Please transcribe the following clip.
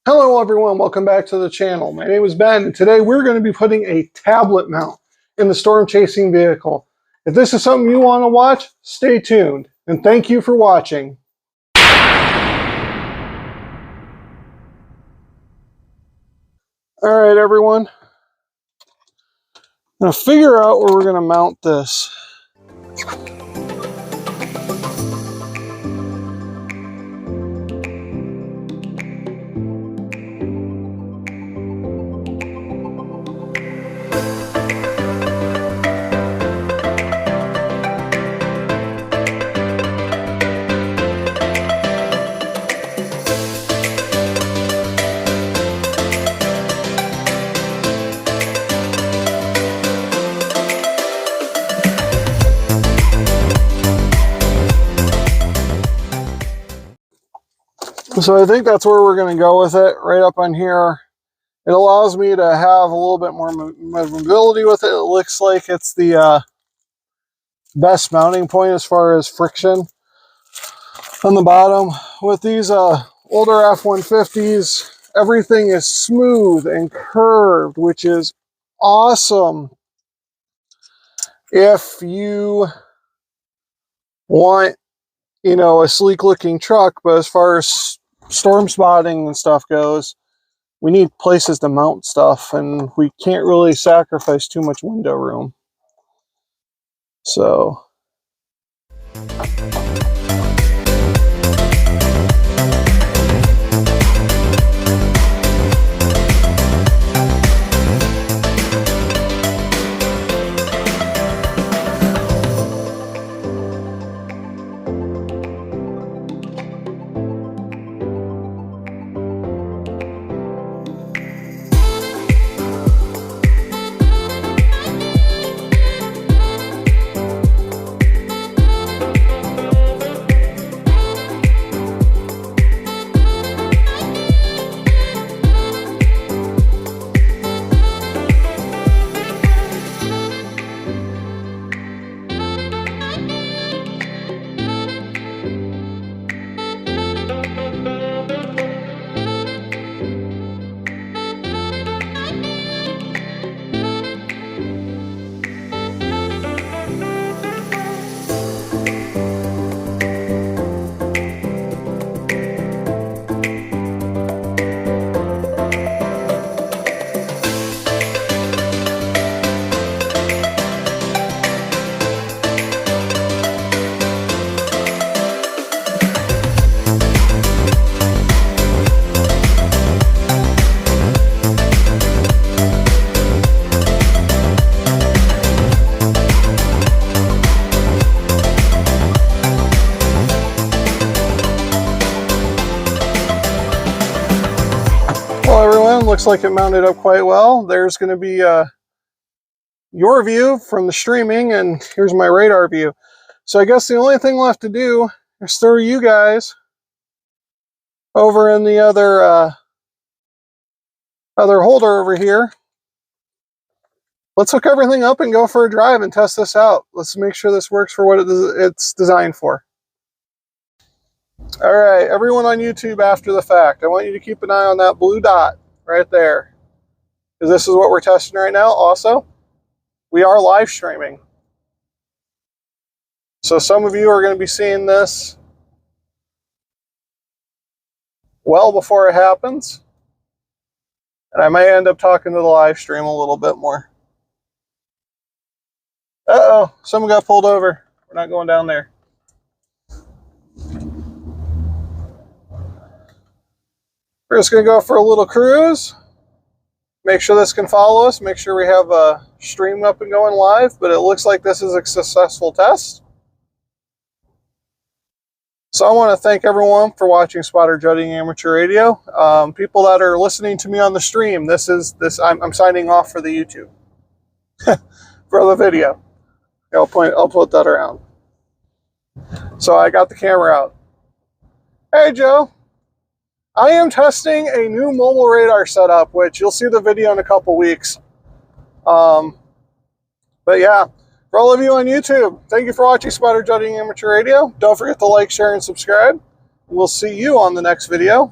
Hello everyone, welcome back to the channel. My name is Ben, and today we're going to be putting a tablet mount in the storm chasing vehicle. If this is something you want to watch, stay tuned, and thank you for watching. Alright everyone, I'm going to figure out where we're going to mount this. So I think that's where we're going to go with it, right up on here. It allows me to have a little bit more mobility with it. It looks like it's the best mounting point as far as friction on the bottom. With these older F-150s, everything is smooth and curved, which is awesome if you want, you know, a sleek looking truck. But as far as storm spotting and stuff goes, we need places to mount stuff, and we can't really sacrifice too much window room. So looks like it mounted up quite well. There's going to be your view from the streaming, and here's my radar view. So I guess the only thing left to do is throw you guys over in the other holder over here. Let's hook everything up and go for a drive and test this out. Let's make sure this works for what it's designed for. All right, everyone on YouTube after the fact, I want you to keep an eye on that blue dot right there, because this is what we're testing right now. Also, we are live streaming, so some of you are going to be seeing this well before it happens, and I might end up talking to the live stream a little bit more. Uh-oh, someone got pulled over. We're not going down there. We're just going to go for a little cruise. Make sure this can follow us. Make sure we have a stream up and going live. But it looks like this is a successful test. So I want to thank everyone for watching Spotter Jutting Amateur Radio. People that are listening to me on the stream, I'm signing off for the YouTube. For the video. I'll put that around. So I got the camera out. Hey Joe. I am testing a new mobile radar setup, which you'll see the video in a couple weeks. But yeah, for all of you on YouTube, thank you for watching Spotter Jutting Amateur Radio. Don't forget to like, share, and subscribe. We'll see you on the next video.